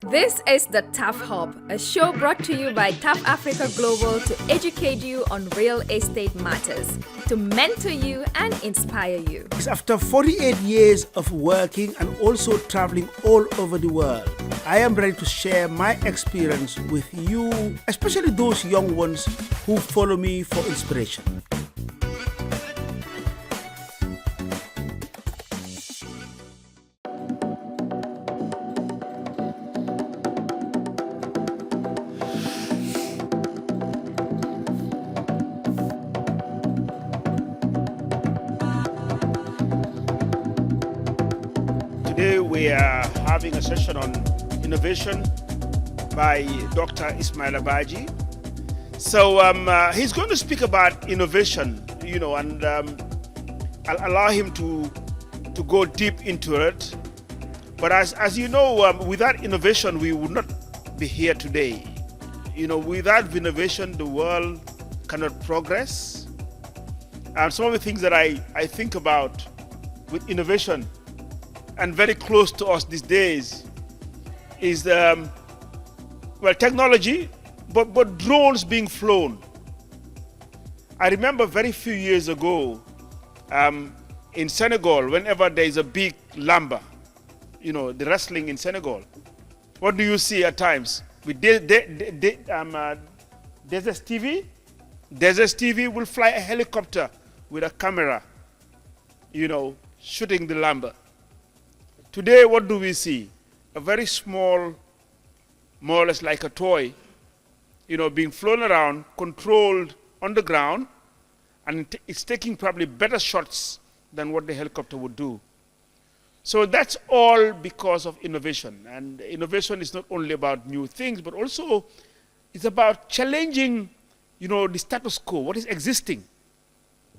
This is the TAF Hub, a show brought to you by TAF Africa Global to educate you on real estate matters, to mentor you and inspire you. After 48 years of working and also traveling all over the world, I am ready to share my experience with you, especially those young ones who follow me for inspiration. Today we are having a session on innovation by Dr. Ismaila Badjie. So he's going to speak about innovation, and I'll allow him to go deep into it. But as you know, without innovation, we would not be here today. Without innovation, the world cannot progress. And some of the things that I think about with innovation, and very close to us these days, is technology, but drones being flown. I remember very few years ago in Senegal, whenever there is a big lamba, the wrestling in Senegal, what do you see at times? With Desert TV, Desert TV will fly a helicopter with a camera, shooting the lamba. Today, what do we see? A very small, more or less like a toy, being flown around, controlled on the ground, and it's taking probably better shots than what the helicopter would do. So that's all because of innovation. And innovation is not only about new things, but also it's about challenging, the status quo, what is existing.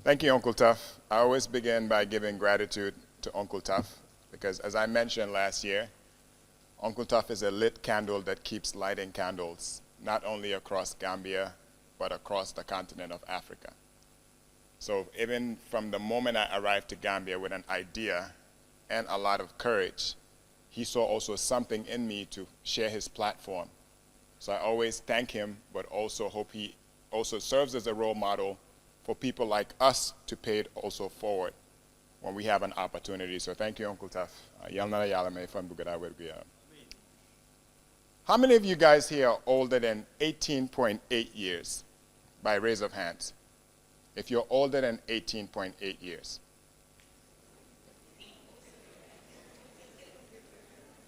Thank you, Uncle TAF. I always begin by giving gratitude to Uncle TAF, because as I mentioned last year, Uncle TAF is a lit candle that keeps lighting candles, not only across Gambia, but across the continent of Africa. So even from the moment I arrived to Gambia with an idea and a lot of courage, he saw also something in me to share his platform. So I always thank him, but also hope he also serves as a role model for people like us to pay it also forward when we have an opportunity. So thank you, Uncle TAF. How many of you guys here are older than 18.8 years? By raise of hands. If you're older than 18.8 years.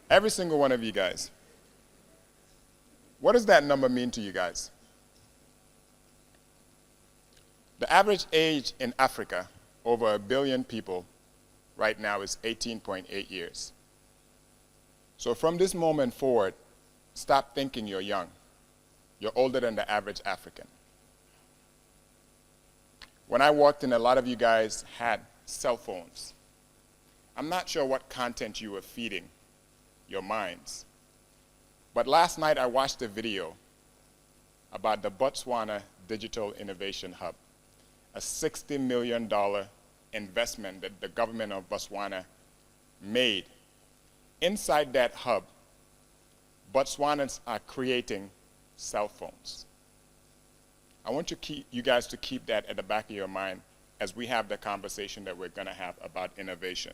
Every single one of you guys. What does that number mean to you guys? The average age in Africa, over 1 billion people, right now is 18.8 years. So from this moment forward, stop thinking you're young. You're older than the average African. When I walked in, a lot of you guys had cell phones. I'm not sure what content you were feeding your minds. But last night I watched a video about the Botswana Digital Innovation Hub, a $60 million investment that the government of Botswana made. Inside that hub, Botswanans are creating cell phones. I want you guys to keep that at the back of your mind as we have the conversation that we're going to have about innovation.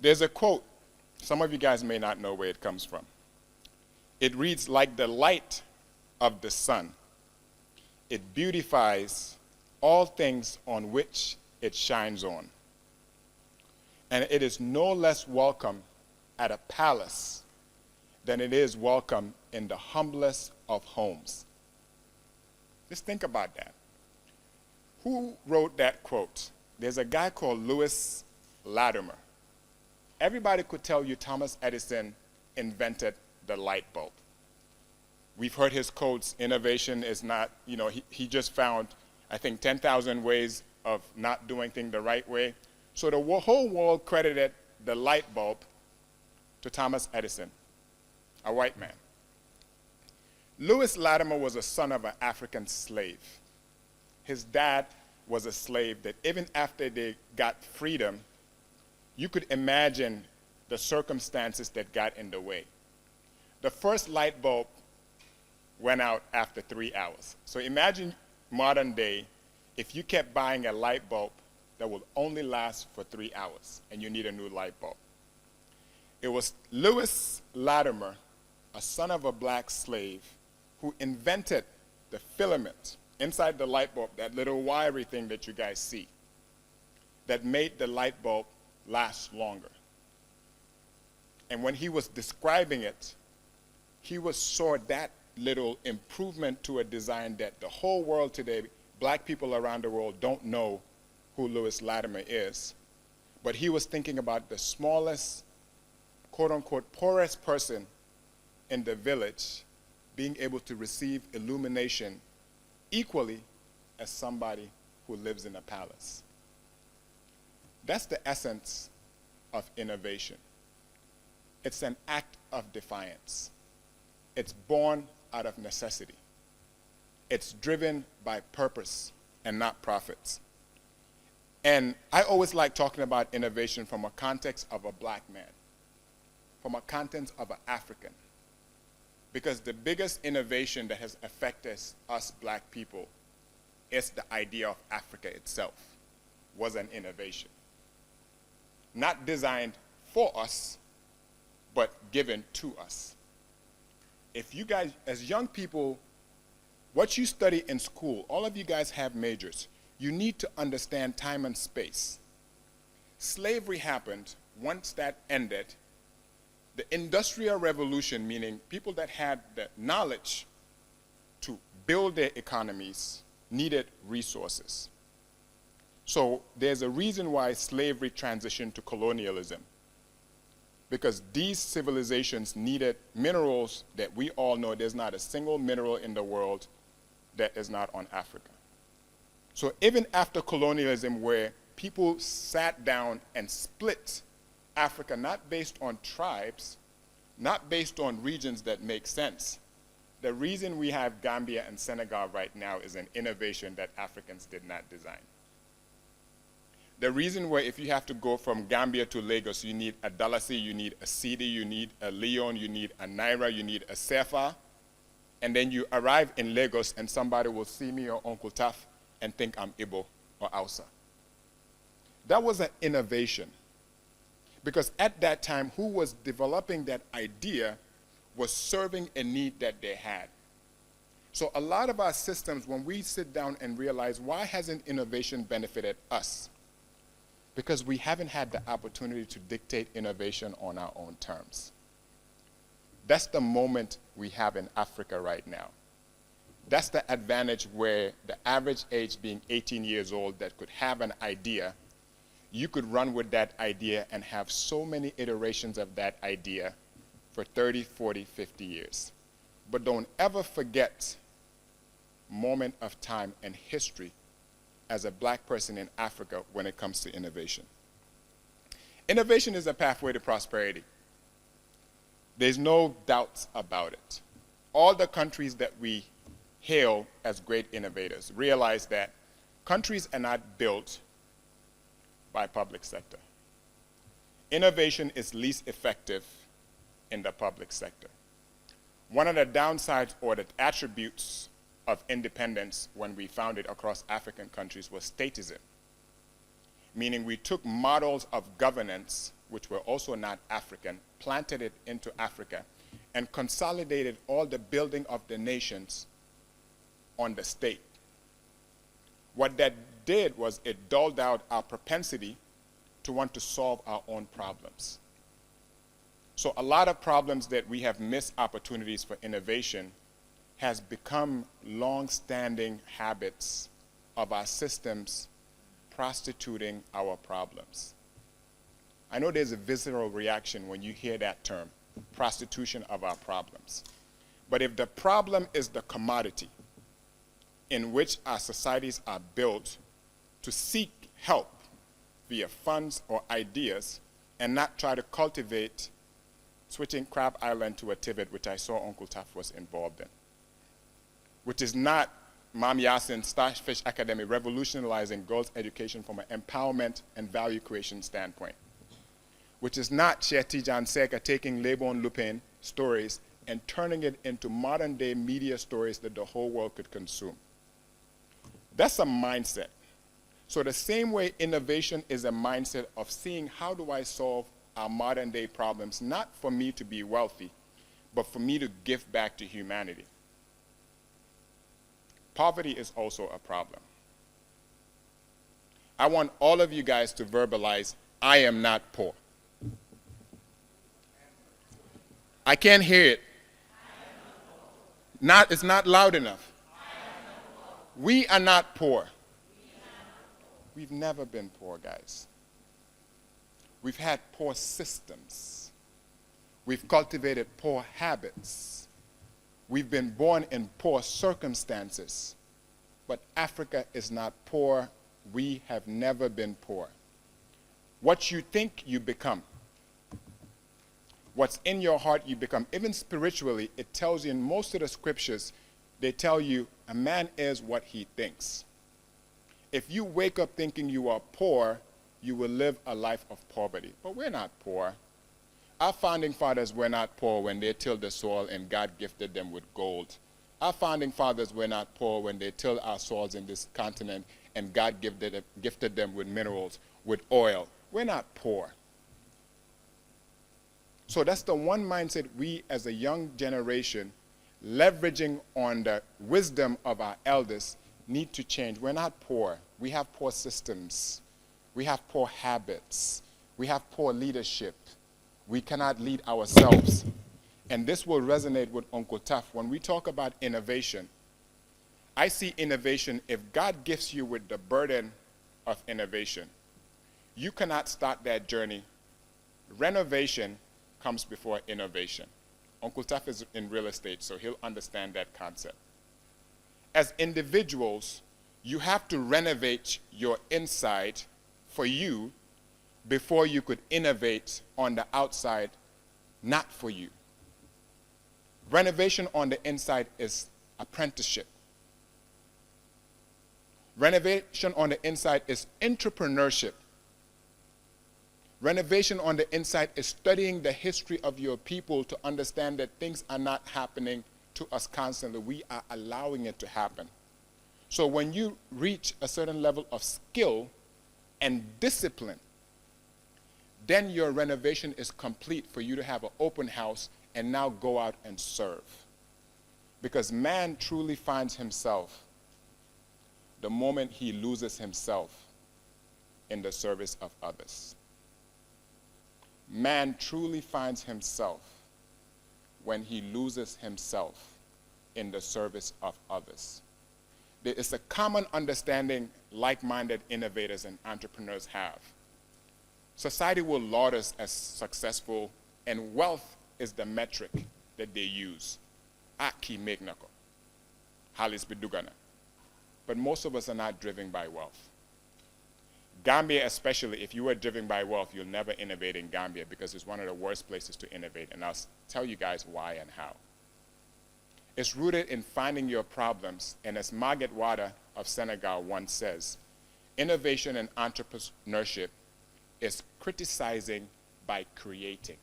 There's a quote, some of you guys may not know where it comes from. It reads, "Like the light of the sun, it beautifies all things on which it shines on. And it is no less welcome at a palace than it is welcome in the humblest of homes." Just think about that. Who wrote that quote? There's a guy called Lewis Latimer. Everybody could tell you Thomas Edison invented the light bulb. We've heard his quotes, innovation is not, he just found, I think, 10,000 ways of not doing things the right way. So the whole world credited the light bulb to Thomas Edison, a white man. Lewis Latimer was a son of an African slave. His dad was a slave that even after they got freedom, you could imagine the circumstances that got in the way. The first light bulb went out after 3 hours. So imagine modern day, if you kept buying a light bulb that will only last for 3 hours and you need a new light bulb. It was Lewis Latimer, a son of a black slave, who invented the filament inside the light bulb, that little wiry thing that you guys see, that made the light bulb last longer. And when he was describing it, he saw that little improvement to a design that the whole world today, black people around the world don't know who Lewis Latimer is. But he was thinking about the smallest, quote unquote, poorest person in the village being able to receive illumination equally as somebody who lives in a palace. That's the essence of innovation. It's an act of defiance. It's born out of necessity. It's driven by purpose and not profits. And I always like talking about innovation from a context of a black man, from a context of an African. Because the biggest innovation that has affected us black people is the idea of Africa itself was an innovation. Not designed for us, but given to us. If you guys, as young people, what you study in school, all of you guys have majors, you need to understand time and space. Slavery happened. Once that ended, the Industrial Revolution, meaning people that had the knowledge to build their economies, needed resources. So there's a reason why slavery transitioned to colonialism, because these civilizations needed minerals that we all know there's not a single mineral in the world that is not on Africa. So even after colonialism, where people sat down and split Africa, not based on tribes, not based on regions that make sense. The reason we have Gambia and Senegal right now is an innovation that Africans did not design. The reason why if you have to go from Gambia to Lagos, you need a Dalasi, you need a Cedi, you need a Leon, you need a Naira, you need a Sefa, and then you arrive in Lagos and somebody will see me or Uncle TAF and think I'm Igbo or Hausa. That was an innovation. Because at that time, who was developing that idea was serving a need that they had. So a lot of our systems, when we sit down and realize, why hasn't innovation benefited us? Because we haven't had the opportunity to dictate innovation on our own terms. That's the moment we have in Africa right now. That's the advantage where the average age being 18 years old that could have an idea, you could run with that idea and have so many iterations of that idea for 30, 40, 50 years. But don't ever forget moment of time and history as a black person in Africa when it comes to innovation. Innovation is a pathway to prosperity. There's no doubts about it. All the countries that we hail as great innovators realize that countries are not built by public sector. Innovation is least effective in the public sector. One of the downsides or the attributes of independence when we found it across African countries was statism, meaning we took models of governance, which were also not African, planted it into Africa, and consolidated all the building of the nations on the state. What that did was it dulled out our propensity to want to solve our own problems. So a lot of problems that we have missed opportunities for innovation has become long-standing habits of our systems prostituting our problems. I know there's a visceral reaction when you hear that term, prostitution of our problems. But if the problem is the commodity in which our societies are built to seek help via funds or ideas and not try to cultivate switching Crab Island to a Tivit, which I saw Uncle TAF was involved in, which is not Mam Yasin's Starfish Academy revolutionizing girls' education from an empowerment and value creation standpoint, which is not Cheikh Tijan Seka taking Lebon Lupin stories, and turning it into modern day media stories that the whole world could consume. That's a mindset. So the same way innovation is a mindset of seeing how do I solve our modern day problems, not for me to be wealthy, but for me to give back to humanity. Poverty is also a problem. I want all of you guys to verbalize, I am not poor. I can't hear it. It's not loud enough. We are not poor. We've never been poor, guys. We've had poor systems. We've cultivated poor habits. We've been born in poor circumstances. But Africa is not poor. We have never been poor. What you think, you become. What's in your heart, you become. Even spiritually, it tells you in most of the scriptures, they tell you a man is what he thinks. If you wake up thinking you are poor, you will live a life of poverty. But we're not poor. Our founding fathers were not poor when they tilled the soil and God gifted them with gold. Our founding fathers were not poor when they tilled our soils in this continent and God gifted them with minerals, with oil. We're not poor. So that's the one mindset we as a young generation, leveraging on the wisdom of our elders, need to change. We're not poor. We have poor systems. We have poor habits. We have poor leadership. We cannot lead ourselves. And this will resonate with Uncle TAF. When we talk about innovation, I see innovation, if God gifts you with the burden of innovation, you cannot start that journey. Renovation comes before innovation. Uncle TAF is in real estate, so he'll understand that concept. As individuals, you have to renovate your inside for you before you could innovate on the outside, not for you. Renovation on the inside is apprenticeship. Renovation on the inside is entrepreneurship. Renovation on the inside is studying the history of your people to understand that things are not happening to us constantly. We are allowing it to happen. So when you reach a certain level of skill and discipline, then your renovation is complete for you to have an open house and now go out and serve. Because man truly finds himself the moment he loses himself in the service of others. Man truly finds himself when he loses himself in the service of others. There is a common understanding like-minded innovators and entrepreneurs have. Society will laud us as successful, and wealth is the metric that they use. Aki megnako, halis bedugana. But most of us are not driven by wealth. Gambia especially, if you are driven by wealth, you'll never innovate in Gambia because it's one of the worst places to innovate, and I'll tell you guys why and how. It's rooted in finding your problems, and as Margaret Wada of Senegal once says, innovation and entrepreneurship is criticizing by creating.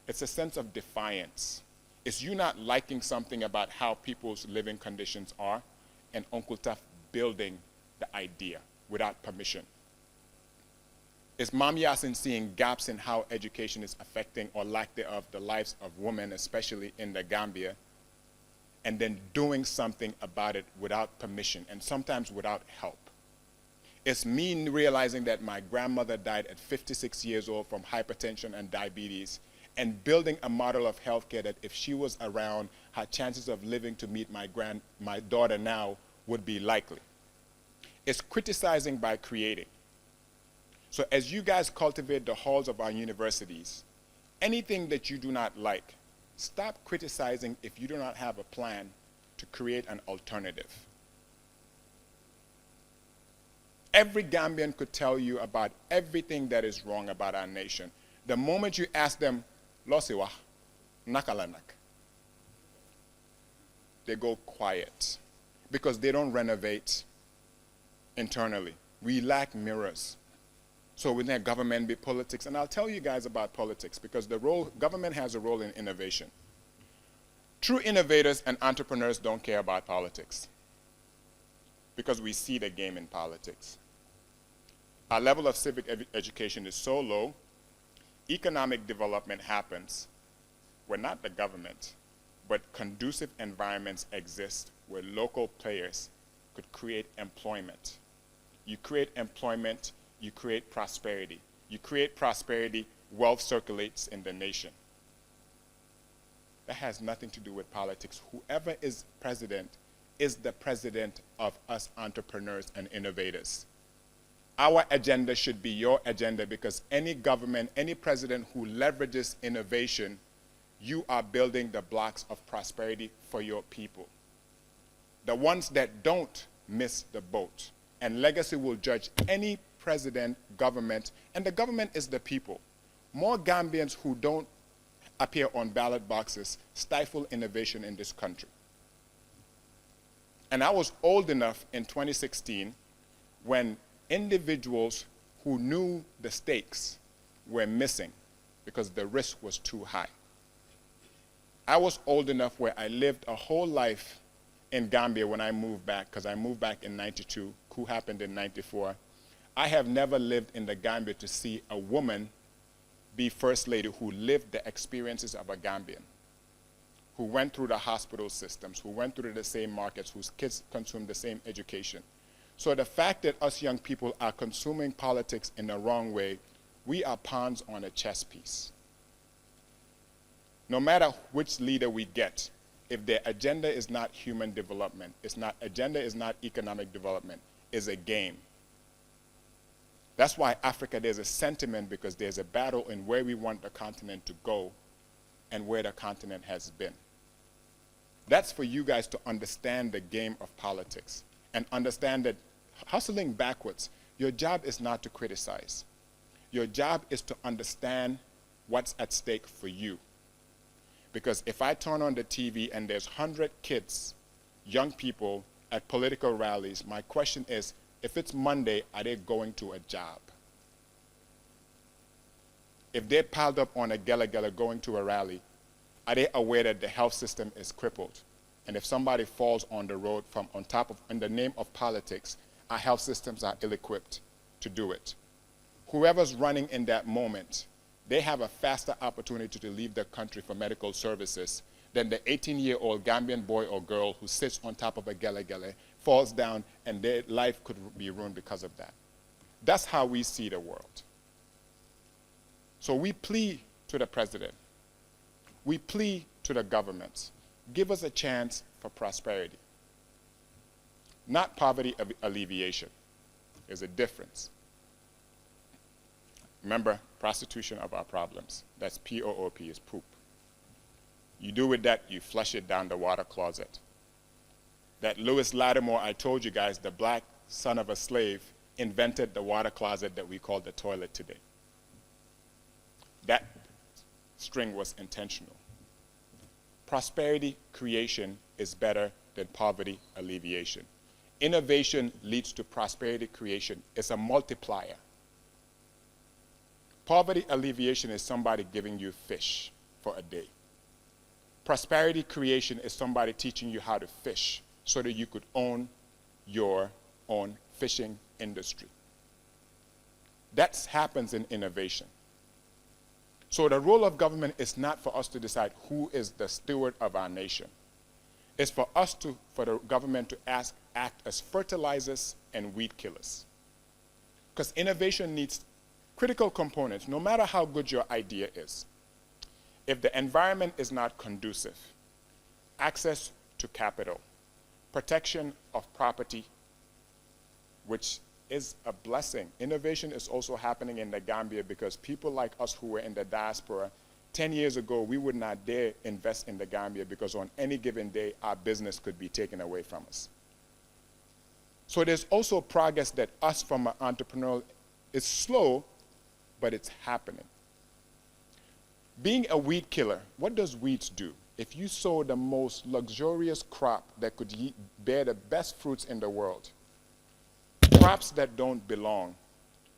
It's a sense of defiance. It's you not liking something about how people's living conditions are, and Uncle TAF building the idea without permission. It's Mam Yasin seeing gaps in how education is affecting, or lack thereof, the lives of women, especially in the Gambia, and then doing something about it without permission, and sometimes without help. It's me realizing that my grandmother died at 56 years old from hypertension and diabetes, and building a model of healthcare that if she was around, her chances of living to meet my daughter now would be likely. It's criticizing by creating. So as you guys cultivate the halls of our universities, anything that you do not like, stop criticizing if you do not have a plan to create an alternative. Every Gambian could tell you about everything that is wrong about our nation. The moment you ask them, Losiwa, nakalanak, they go quiet because they don't renovate internally. We lack mirrors. So within that government be politics, and I'll tell you guys about politics because government has a role in innovation. True innovators and entrepreneurs don't care about politics because we see the game in politics. Our level of civic education is so low, economic development happens where not the government, but conducive environments exist where local players could create employment. You create employment, you create prosperity. You create prosperity, wealth circulates in the nation. That has nothing to do with politics. Whoever is the president of us entrepreneurs and innovators. Our agenda should be your agenda because any government, any president who leverages innovation, you are building the blocks of prosperity for your people. The ones that don't miss the boat. And legacy will judge any president, government, and the government is the people. More Gambians who don't appear on ballot boxes stifle innovation in this country. And I was old enough in 2016 when individuals who knew the stakes were missing because the risk was too high. I was old enough where I lived a whole life in Gambia when I moved back, because I moved back in 92, coup happened in 94. I have never lived in the Gambia to see a woman be first lady who lived the experiences of a Gambian, who went through the hospital systems, who went through the same markets, whose kids consumed the same education. So the fact that us young people are consuming politics in the wrong way, we are pawns on a chess piece. No matter which leader we get, if their agenda is not human development, agenda is not economic development, it's a game. That's why Africa, there's a sentiment because there's a battle in where we want the continent to go and where the continent has been. That's for you guys to understand the game of politics and understand that hustling backwards, your job is not to criticize. Your job is to understand what's at stake for you. Because if I turn on the TV and there's 100 kids, young people at political rallies, my question is, if it's Monday, are they going to a job? If they're piled up on a gala going to a rally, are they aware that the health system is crippled? And if somebody falls on the road from on top of, in the name of politics, our health systems are ill-equipped to do it. Whoever's running in that moment, they have a faster opportunity to leave the country for medical services than the 18-year-old Gambian boy or girl who sits on top of a gala, falls down, and their life could be ruined because of that. That's how we see the world. So we plead to the president. We plead to the governments. Give us a chance for prosperity. Not poverty alleviation. There's a difference. Remember, prostitution of our problems. That's P-O-O-P, is poop. You do with that, you flush it down the water closet. That Lewis Lattimore, I told you guys, the black son of a slave, invented the water closet that we call the toilet today. That string was intentional. Prosperity creation is better than poverty alleviation. Innovation leads to prosperity creation. It's a multiplier. Poverty alleviation is somebody giving you fish for a day. Prosperity creation is somebody teaching you how to fish so that you could own your own fishing industry. That happens in innovation. So the role of government is not for us to decide who is the steward of our nation. It's for the government to act as fertilizers and weed killers. Because innovation needs critical components, no matter how good your idea is. If the environment is not conducive, access to capital, protection of property, which is a blessing. Innovation is also happening in the Gambia because people like us who were in the diaspora, 10 years ago, we would not dare invest in the Gambia because on any given day, our business could be taken away from us. So there's also progress that us from an entrepreneur is slow, but it's happening. Being a weed killer, what does weeds do? If you sow the most luxurious crop that could bear the best fruits in the world, crops that don't belong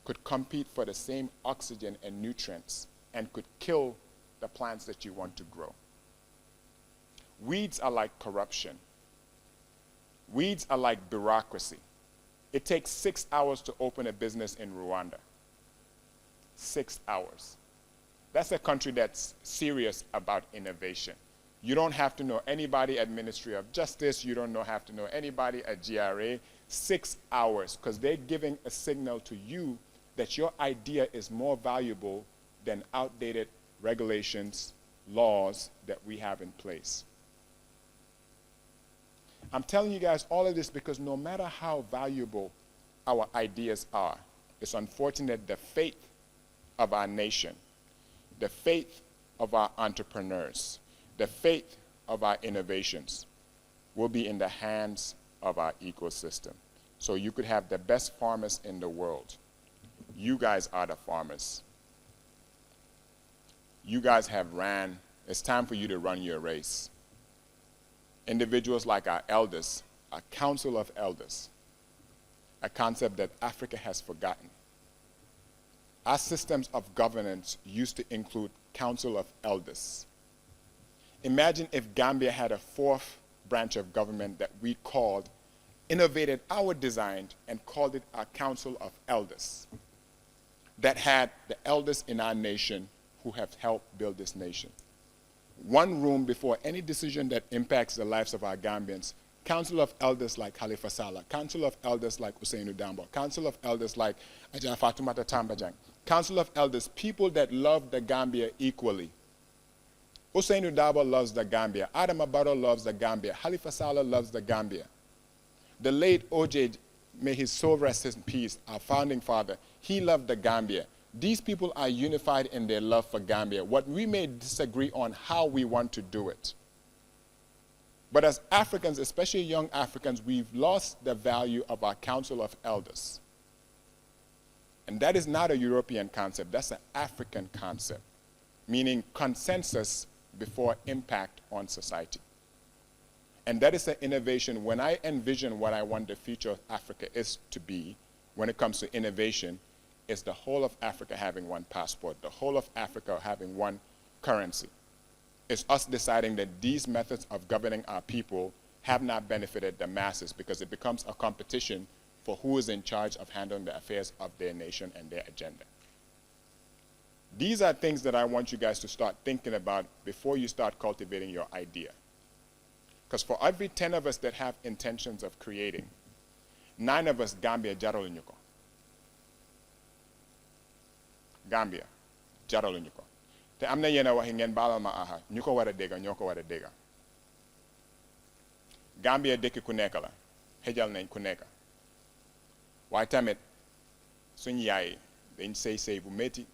could compete for the same oxygen and nutrients and could kill the plants that you want to grow. Weeds are like corruption. Weeds are like bureaucracy. It takes 6 hours to open a business in Rwanda. 6 hours. That's a country that's serious about innovation. You don't have to know anybody at Ministry of Justice. You don't have to know anybody at GRA. 6 hours, because they're giving a signal to you that your idea is more valuable than outdated regulations, laws that we have in place. I'm telling you guys all of this because no matter how valuable our ideas are, it's unfortunate the faith of our nation, the faith of our entrepreneurs, the faith of our innovations will be in the hands of our ecosystem. So you could have the best farmers in the world. You guys are the farmers. You guys have ran. It's time for you to run your race. Individuals like our elders, our council of elders, a concept that Africa has forgotten. Our systems of governance used to include council of elders. Imagine if Gambia had a fourth branch of government that we called, innovated our design and called it our council of elders, that had the elders in our nation who have helped build this nation. One room before any decision that impacts the lives of our Gambians, council of elders like Halifa Sallah, council of elders like Usainu Dambo, council of elders like Ajah Fatumata Tambajang, council of elders, people that love the Gambia equally. Usainu Dabo loves the Gambia, Adam Abaro loves the Gambia, Halifa Sallah loves the Gambia. The late OJ, may his soul rest in peace, our founding father, he loved the Gambia. These people are unified in their love for Gambia. What we may disagree on how we want to do it. But as Africans, especially young Africans, we've lost the value of our council of elders. And that is not a European concept, that's an African concept, meaning consensus before impact on society. And that is an innovation. When I envision what I want the future of Africa is to be, when it comes to innovation, is the whole of Africa having one passport, the whole of Africa having one currency. It's us deciding that these methods of governing our people have not benefited the masses because it becomes a competition for who is in charge of handling the affairs of their nation and their agenda. These are things that I want you guys to start thinking about before you start cultivating your idea. Because for every 10 of us that have intentions of creating, 9 of us Gambia jarol nyuko. Gambia jarol nyuko. Te amna yena wahi ngeen balal ma aha ñuko wara dega ñoko wara dega. Gambia dekk ku nekk la xejal nañ ku nekk. Waaye tamit suñ yaay dañ sëy bu métti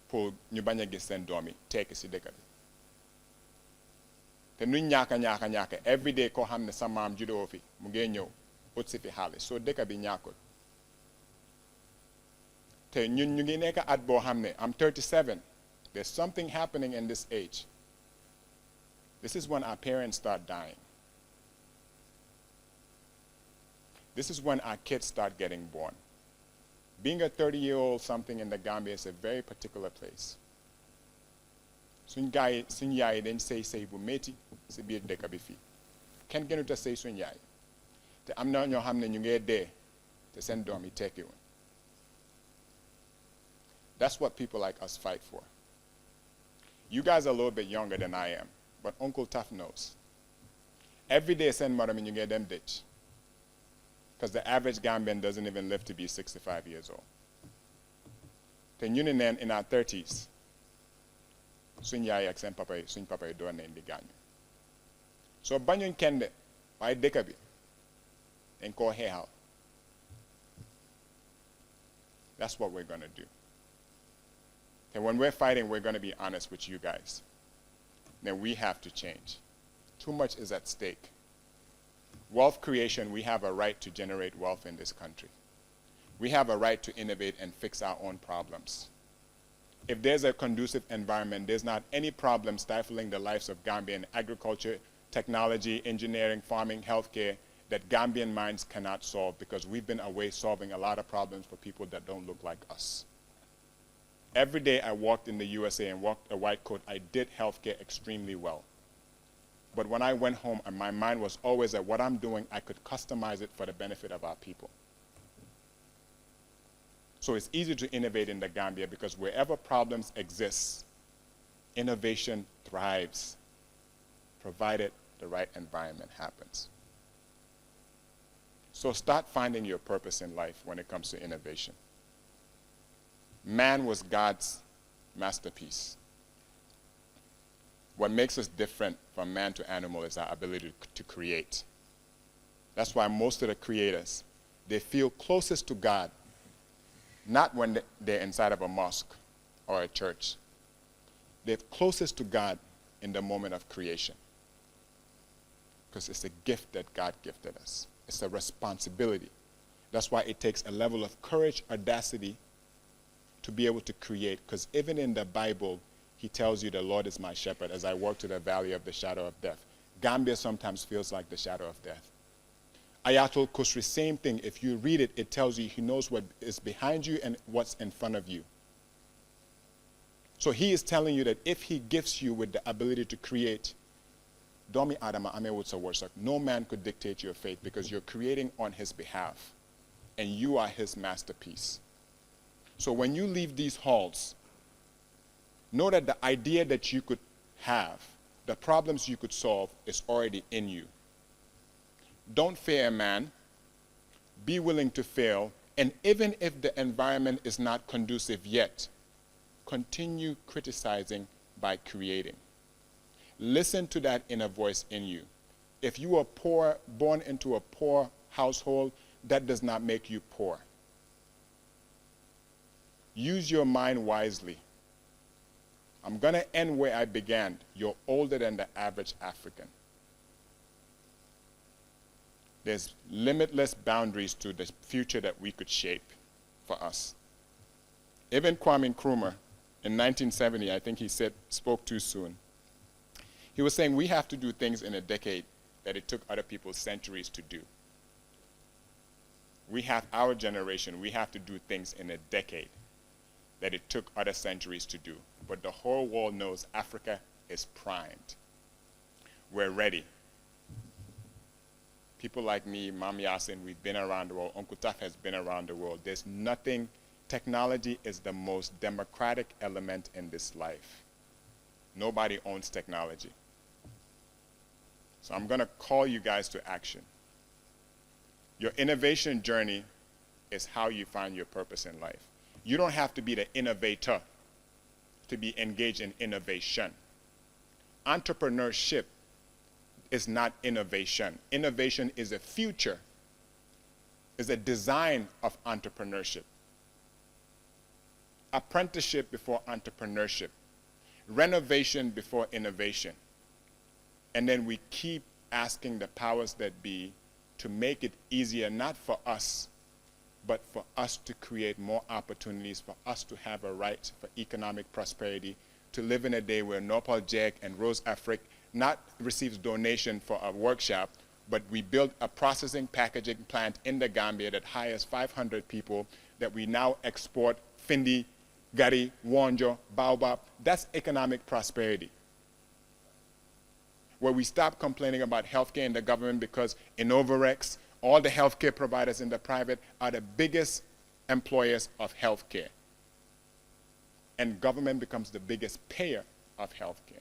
pour ñu bañ a gis seen doom yi tekki si dëkk bi. Te nuñ ñaaka every day koo xam ne sa maam juddoo fi mu ngee ñëw ut si fi xaalis soo dëkk bi ñàkkul. Te ñun ñu ngi nekk at boo xam ne I'm 37. There's something happening in this age. This is when our parents start dying. This is when our kids start getting born. Being a 30-year-old something in the Gambia is a very particular place. Suñ yaay dañ sëy bu métti si biir dëkk bi fii kenn gënut a sëy suñ yaay te am na ñoo xam ne ñu ngee dee te seen doom yi tekkiwuñ. That's what people like us fight for. You guys are a little bit younger than I am, but Uncle TAF knows. Every day seen morom yi ñu ngee dem dëj because the average Gambian doesn't even live to be 65 years old. Te ñu ne neen in our 30s suñ yaay ak seen papa yi suñ papa yi doon nañ di gaañu. So bañuñ kenn de waaye dëkk bi dañ koo xeexal. That's what we're going to do. And when we're fighting, we're going to be honest with you guys. Then we have to change. Too much is at stake. Wealth creation, we have a right to generate wealth in this country. We have a right to innovate and fix our own problems. If there's a conducive environment, there's not any problem stifling the lives of Gambian agriculture, technology, engineering, farming, healthcare, that Gambian minds cannot solve because we've been away solving a lot of problems for people that don't look like us. Every day I walked in the USA and walked a white coat, I did healthcare extremely well. But when I went home, my mind was always that what I'm doing, I could customize it for the benefit of our people. So it's easy to innovate in the Gambia because wherever problems exist, innovation thrives, provided the right environment happens. So start finding your purpose in life when it comes to innovation. Man was God's masterpiece. What makes us different from man to animal is our ability to create. That's why most of the creators, they feel closest to God, not when they're inside of a mosque or a church. They're closest to God in the moment of creation. Because it's a gift that God gifted us. It's a responsibility. That's why it takes a level of courage, audacity, to be able to create. Because even in the Bible, he tells you the Lord is my shepherd as I walk to the valley of the shadow of death. Gambia sometimes feels like the shadow of death. Ayatul Khusri, same thing. If you read it, it tells you he knows what is behind you and what's in front of you. So he is telling you that if he gifts you with the ability to create, Domi Adama Ame Wutsa Warsak, no man could dictate your fate because you're creating on his behalf and you are his masterpiece. So when you leave these halls, know that the idea that you could have, the problems you could solve is already in you. Don't fear man, be willing to fail, and even if the environment is not conducive yet, continue criticizing by creating. Listen to that inner voice in you. If you are poor, born into a poor household, that does not make you poor. Use your mind wisely. I'm going to end where I began. You're older than the average African. There's limitless boundaries to the future that we could shape for us. Even Kwame Nkrumah, in 1970, I think he spoke too soon. He was saying we have to do things in a decade that it took other people centuries to do. We have our generation, we have to do things in a decade that it took other centuries to do. But the whole world knows Africa is primed. We're ready. People like me, Mam Yasin, we've been around the world. Uncle TAF has been around the world. There's nothing, technology is the most democratic element in this life. Nobody owns technology. So I'm going to call you guys to action. Your innovation journey is how you find your purpose in life. You don't have to be the innovator to be engaged in innovation. Entrepreneurship is not innovation. Innovation is a future, is a design of entrepreneurship. Apprenticeship before entrepreneurship. Renovation before innovation. And then we keep asking the powers that be to make it easier, not for us, but for us to create more opportunities, for us to have a right for economic prosperity, to live in a day where Nopal Jack and Rose Africa not receives donation for a workshop, but we build a processing packaging plant in the Gambia that hires 500 people, that we now export Findi, Gari, Wanjo, Baobab. That's economic prosperity. Where we stop complaining about healthcare in the government because Innovarx, all the healthcare providers in the private are the biggest employers of healthcare. And government becomes the biggest payer of healthcare.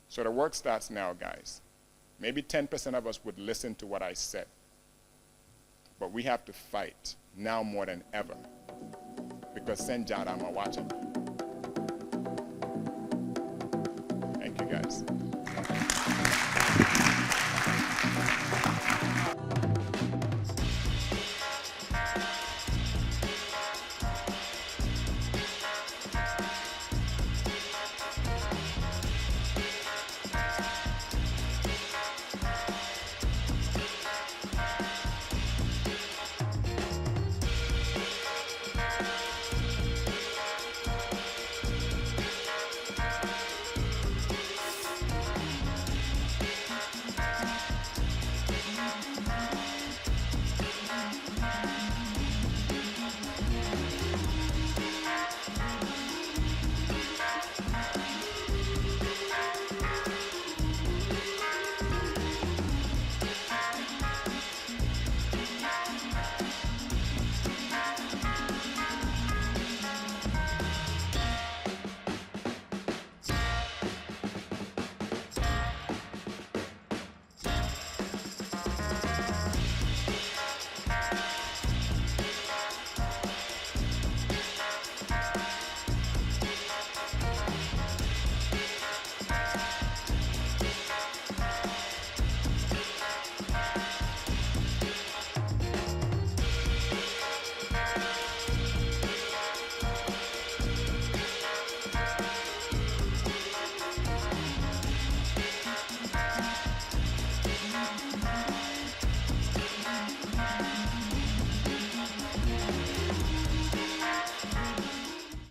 So the work starts now, guys. Maybe 10% of us would listen to what I said. But we have to fight now more than ever. Because Senjara, I'm watching. Thank you, guys.